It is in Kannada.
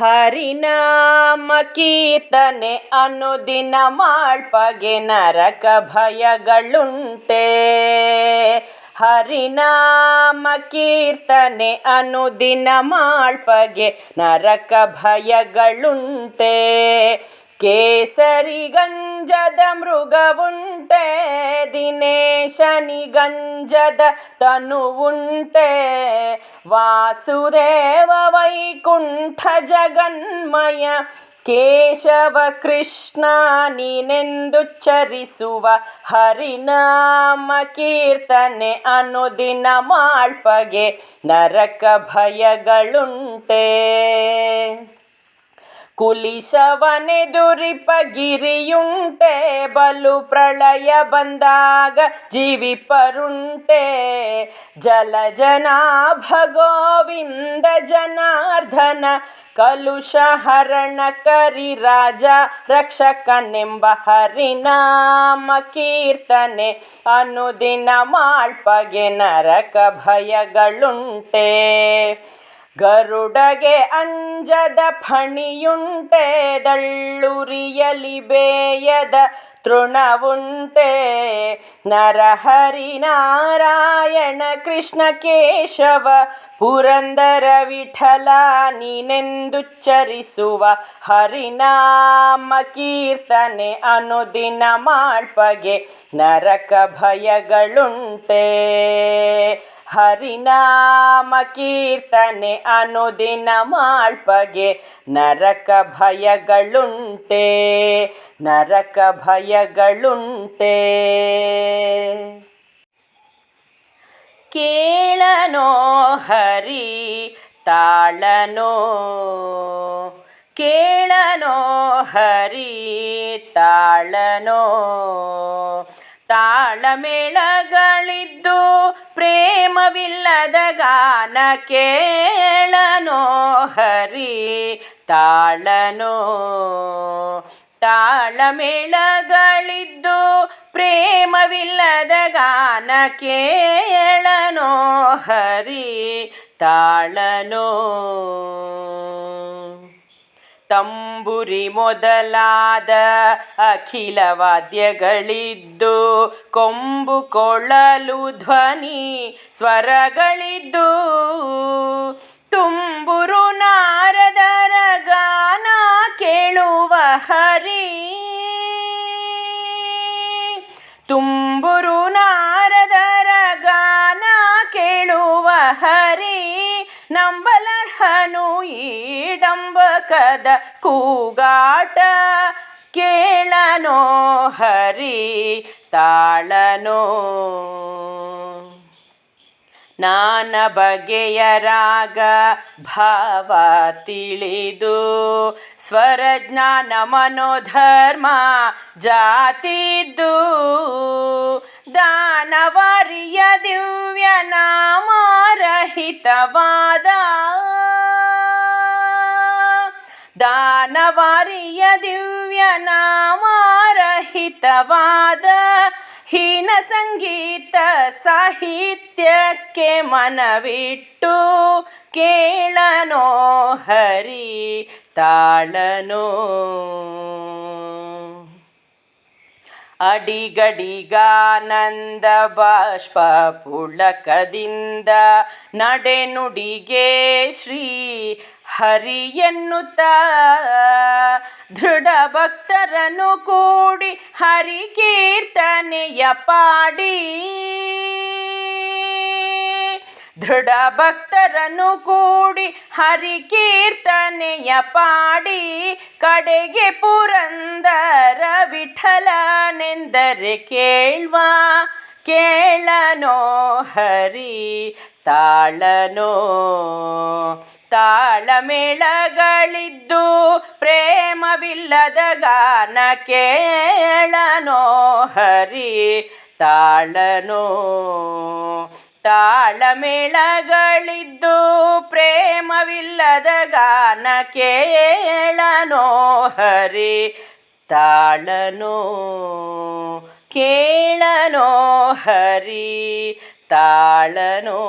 ಹರಿನಾಮ ಕೀರ್ತನೆ ಅನುದಿನ ಮಾಳ್ಪಗೆ ನರಕ ಭಯಗಳುಂಟೆ. ಹರಿನಾಮ ಕೀರ್ತನೆ ಅನುದಿನ ಮಾಳ್ಪಗೆ ನರಕ ಭಯಗಳುಂಟೆ. ಕೇಸರಿ ಗಂಜದ ಮೃಗವುಂಟೆ, ದಿನೇಶನಿ ಗಂಜದ ತನುವುಂಟೆ. ವಾಸುದೇವ ವೈಕುಂಠ ಜಗನ್ಮಯ ಕೇಶವ ಕೃಷ್ಣ ನೀನೆಂದುಚ್ಚರಿಸುವ ಹರಿನಾಮ ಕೀರ್ತನೆ ಅನುದಿನ ಮಾಳ್ಪಗೆ ನರಕ ಭಯಗಳುಂಟೆ. ಕುಲಿಶವನೆದುರಿಪ ಗಿರಿಯುಂಟೆ, ಬಲು ಪ್ರಳಯ ಬಂದಾಗ ಜೀವಿಪರುಂಟೆ. ಜಲಜನಾಭ ಗೋವಿಂದ ಜನಾರ್ದನ ಕಲುಷ ಹರಣ ಕರಿರಾಜ ರಕ್ಷಕನೆಂಬ ಹರಿನಾಮ ಕೀರ್ತನೆ ಅನುದಿನ ಮಾಳ್ಪಗೆ ನರಕ ಭಯಗಳುಂಟೆ. ಗರುಡಗೆ ಅಂಜದ ಫಣಿಯುಂಟೆ, ದಳ್ಳುರಿಯಲಿ ಬೇಯದ ತೃಣವುಂಟೆ. ನರಹರಿ ನಾರಾಯಣ ಕೃಷ್ಣ ಕೇಶವ ಪುರಂದರ ವಿಠಲ ನೀನೆಂದುಚ್ಚರಿಸುವ ಹರಿನಾಮ ಕೀರ್ತನೆ ಅನುದಿನ ಮಾಳ್ಪಗೆ ನರಕ ಭಯಗಳುಂಟೆ. ಹರಿನಾಮ ಕೀರ್ತನೆ ಅನುದಿನ ಮಾಳ್ಪಗೆ ನರಕ ಭಯಗಳುಂಟೆ. ನರಕ ಭಯಗಳುಂಟೆ. ಕೇಳನೋ ಹರಿ ತಾಳನೋ, ಕೇಳನೋ ಹರಿ ತಾಳನೋ. ತಾಳಮೇಳಗಳಿದ್ದು ಪ್ರೇಮವಿಲ್ಲದ ಗಾನ ಕೇಳನೋ ಹರಿ ತಾಳನೋ. ತಾಳಮೇಳಗಳಿದ್ದು ಪ್ರೇಮವಿಲ್ಲದ ಗಾನ ಕೇಳನೋ ಹರಿ ತಾಳನೋ. ತಂಬುರಿ ಮೊದಲಾದ ಅಖಿಲ ವಾದ್ಯಗಳಿದ್ದು, ಕೊಂಬು ಕೊಳಲು ಧ್ವನಿ ಸ್ವರಗಳಿದ್ದು, ತುಂಬುರು ನಾರದರ ಗಾನ ಕೇಳುವ ಹರಿ. ತುಂಬುರು ನಾರದರ ಗಾನ ಕೇಳುವ ಹರಿ. ನಂಬಲರ್ಹನು ಈ ಡಂಬಕದ ಕೂಗಾಟ ಕೇಳನೋ ಹರಿ ತಾಳನೋ. ನಾನಾ ಬಗೆಯ ರಾಗ ಭಾವ ತಿಳಿದು, ಸ್ವರಜ್ಞಾನ ಮನೋಧರ್ಮ ಜಾತಿದ್ದು, ದಾನವಾರಿಯ ದಿವ್ಯ ನಾಮರಹಿತವಾದ, ದಾನವಾರಿಯ ದಿವ್ಯ ನಾಮರಹಿತವಾದ ಹೀನ ಸಂಗೀತ ಸಾಹಿತ್ಯಕ್ಕೆ ಮನವಿಟ್ಟು ಕೇಳನೋ ಹರಿ ತಾಳನೋ. ಅಡಿಗಡಿಗಾನಂದ ಬಾಷ್ಪ ಪುಳಕದಿಂದ ನಡೆನುಡಿಗೆ ಶ್ರೀ ಹರಿ ಎನ್ನುತ್ತ, ದೃಢ ಭಕ್ತರನ್ನು ಕೂಡಿ ಹರಿ ಕೀರ್ತನೆಯ ಪಾಡಿ. ದೃಢ ಭಕ್ತರನ್ನು ಕೂಡಿ ಹರಿ ಕೀರ್ತನೆಯ ಪಾಡಿ, ಕಡೆಗೆ ಪುರಂದರ ವಿಠಲನೆಂದರೆ ಕೇಳ್ವ ಕೇಳನೋ ಹರಿ ತಾಳನೋ. ತಾಳಮೇಳಗಳಿದ್ದು ಪ್ರೇಮವಿಲ್ಲದ ಗಾನ ಕೇಳನೋ ಹರಿ ತಾಳನೋ. ತಾಳಮೇಳಗಳಿದ್ದು ಪ್ರೇಮವಿಲ್ಲದ ಗಾನ ಕೇಳನೋ ಹರಿ ತಾಳನೋ. ಕೇಳನೋ ಹರಿ ತಾಳನೋ.